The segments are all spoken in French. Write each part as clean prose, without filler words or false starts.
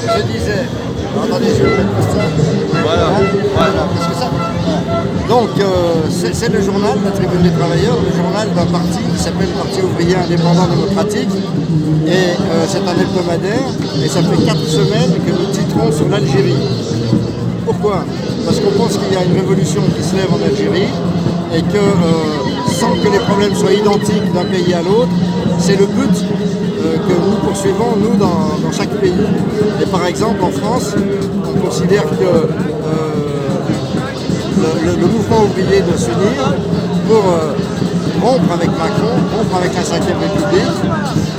Je disais, attendez, je vais mettre ça. Voilà. Voilà, parce que ça. Donc, c'est le journal, la Tribune des Travailleurs, le journal d'un parti qui s'appelle Parti ouvrier indépendant démocratique. Et c'est un hebdomadaire, et ça fait 4 semaines que nous titrons sur l'Algérie. Pourquoi? Parce qu'on pense qu'il y a une révolution qui se lève en Algérie, et que sans que les problèmes soient identiques d'un pays à l'autre, c'est le but que nous poursuivons, nous, dans chaque pays. Et par exemple, en France, on considère que le mouvement ouvrier doit s'unir pour rompre avec Macron, rompre avec la 5e République,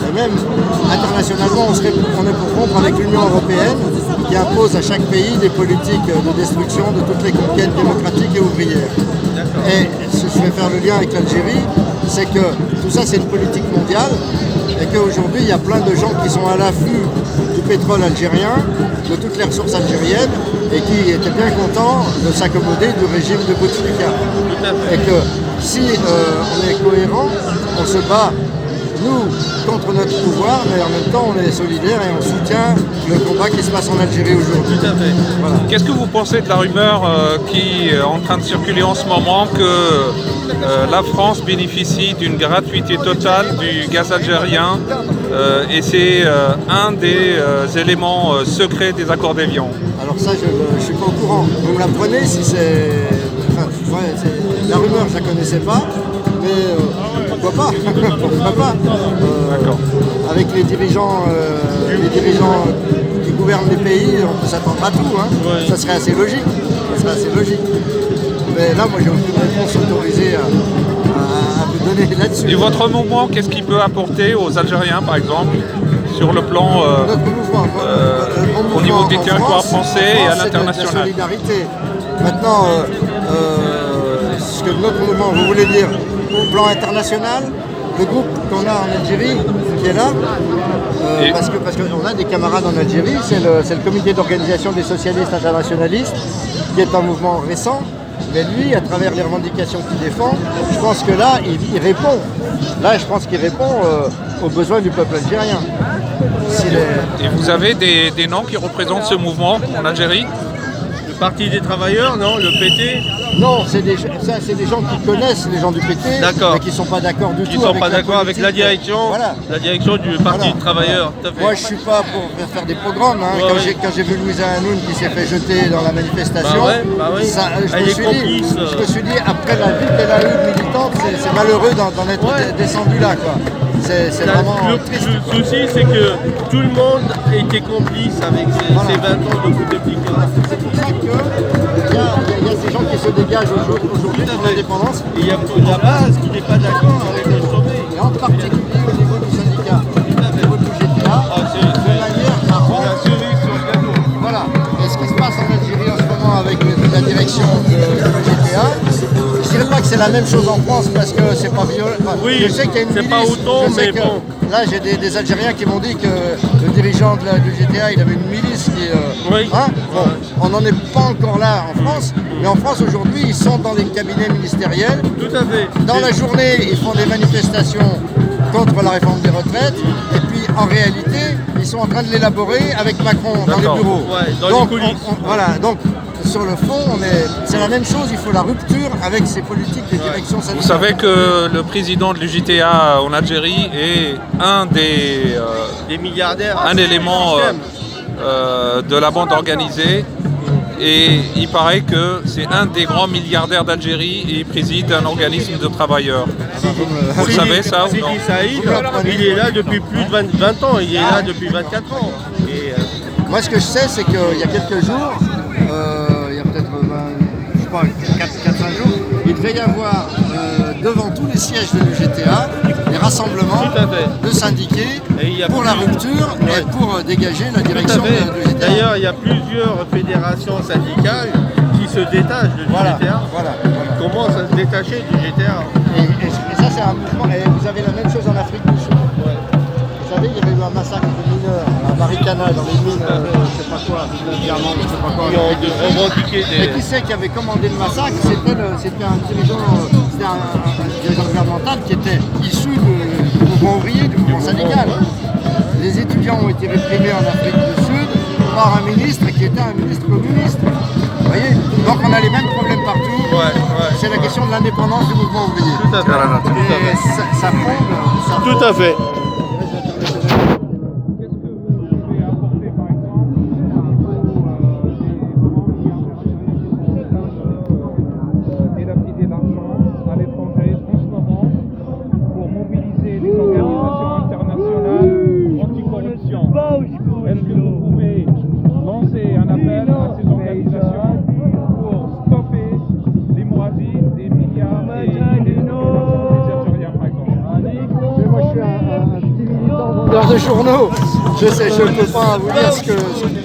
et même internationalement, on est pour rompre avec l'Union européenne, qui impose à chaque pays des politiques de destruction de toutes les conquêtes démocratiques et ouvrières. Et je vais faire le lien avec l'Algérie, c'est que tout ça c'est une politique mondiale, et qu'aujourd'hui il y a plein de gens qui sont à l'affût du pétrole algérien, de toutes les ressources algériennes, et qui étaient bien contents de s'accommoder du régime de Bouteflika. Et que si on est cohérent, on se bat, nous, contre notre pouvoir, mais en même temps on est solidaire et on soutient le combat qui se passe en Algérie aujourd'hui. Tout à fait. Voilà. Qu'est-ce que vous pensez de la rumeur qui est en train de circuler en ce moment que la France bénéficie d'une gratuité totale du gaz algérien et c'est un des éléments secrets des accords d'Évian? Alors ça, je ne suis pas au courant. Vous me l'apprenez si c'est... Enfin, la rumeur, je ne la connaissais pas, mais pourquoi pas? Pourquoi pas? D'accord. Avec les dirigeants qui gouvernent les pays, on peut s'attendre à tout. Hein. Oui. Ça serait assez logique. Mais là, moi, j'ai aucune réponse autorisée à vous donner là-dessus. Et votre mouvement, qu'est-ce qu'il peut apporter aux Algériens, par exemple, sur le plan Notre mouvement, au niveau des en territoires France, français et à c'est de la l'international? solidarité. Maintenant, ce que notre mouvement, vous voulez dire, au plan international, le groupe qu'on a en Algérie, qui est là, parce qu'on a des camarades en Algérie, c'est le comité d'organisation des socialistes internationalistes, qui est un mouvement récent, mais lui, à travers les revendications qu'il défend, je pense que là, il répond. Là, je pense qu'il répond aux besoins du peuple algérien. Et vous avez des noms qui représentent ce mouvement en Algérie? Le Parti des Travailleurs, non? Le PT? Non, c'est des gens qui connaissent les gens du PT, mais qui ne sont pas d'accord du tout. Qui ne sont pas d'accord avec la direction, voilà. La direction du Parti des Travailleurs. Voilà. Moi, je ne suis pas pour faire des programmes. Hein. Quand j'ai vu Louisa Hanoun qui s'est fait jeter dans la manifestation, je me suis dit, après la vie qu'elle a eue de militante, c'est malheureux d'en être descendu là. Quoi. C'est vraiment triste. Le souci, c'est que tout le monde était complice avec ces 20 ans de Bouteflika. C'est pour ça qu'il y a ces gens qui se dégagent aujourd'hui pour l'indépendance. Et il y a la base qui n'est pas d'accord avec le sommet. Et en particulier au niveau du syndicat, au niveau du GTA, de manière à rendre... Voilà. Et ce qui se passe en Algérie en ce moment avec la direction du GTA, je ne dirais pas que c'est la même chose en France parce que c'est pas violent. Enfin, oui, je sais qu'il y a une milice, pas autant, mais bon. Là, j'ai des Algériens qui m'ont dit que le dirigeant du GTA, il avait une milice qui... bon, on n'en est pas encore là en France, mais en France aujourd'hui, ils sont dans les cabinets ministériels. Tout à fait. Dans la journée, ils font des manifestations contre la réforme des retraites, et puis en réalité, ils sont en train de l'élaborer avec Macron dans les bureaux. Ouais, dans les coulisses. Voilà, donc sur le fond, c'est la même chose, il faut la rupture avec ces politiques de direction syndicale. Vous savez que le président de l'UJTA en Algérie est un des milliardaires, un élément de la bande organisée. Et il paraît que c'est un des grands milliardaires d'Algérie et il préside un organisme de travailleurs. Vous le savez ça ou non? Sidi Saïd, il est là depuis plus de 20 ans, il est là depuis 24 ans. Et, moi ce que je sais c'est qu'il y a quelques jours, il y a peut-être 4-5 jours, il devait y avoir devant tous les sièges de l'UGTA des rassemblements de syndiqués pour la rupture et pour dégager la direction de l'UGTA. D'ailleurs, il y a plusieurs fédérations syndicales qui se détachent de l'UGTA. Qui commencent à se détacher du GTA. Et ça, c'est un mouvement. Et vous avez la même chose en Afrique du Sud. Vous savez, il y avait eu un massacre de mineurs à Marikana, dans les mines, je sais pas quoi, diamants, je sais pas quoi. Et qui c'est qui avait commandé le massacre? C'était un dirigeant gouvernemental qui était issu du mouvement ouvrier, du mouvement syndical. les étudiants ont été réprimés en Afrique du Sud par un ministre qui était un ministre communiste. Vous voyez? Donc on a les mêmes problèmes partout. C'est la question de l'indépendance du mouvement ouvrier. Tout à fait. Et ça fonde. Tout à fait. De journaux, je sais, je ne peux pas vous dire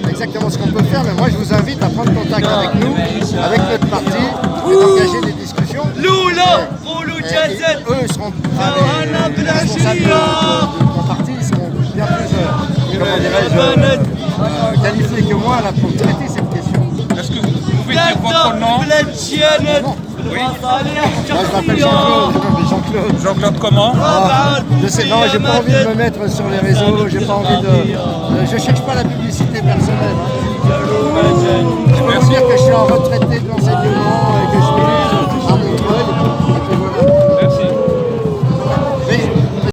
exactement ce qu'on peut faire, mais moi je vous invite à prendre contact avec nous, avec notre parti, et d'engager des discussions. Et eux seront, les responsables de mon parti, ils seront bien plus, comment dirais-je, qualifiés que moi là, pour traiter cette question. Est-ce que vous pouvez dire votre nom? Non. Oui. Moi, je m'appelle Jean-Claude. Jean-Claude comment? Je sais, non, j'ai pas envie de me mettre sur les réseaux, j'ai pas envie de. Je cherche pas la publicité personnelle. Je peux vous dire que je suis en retraité de l'enseignement.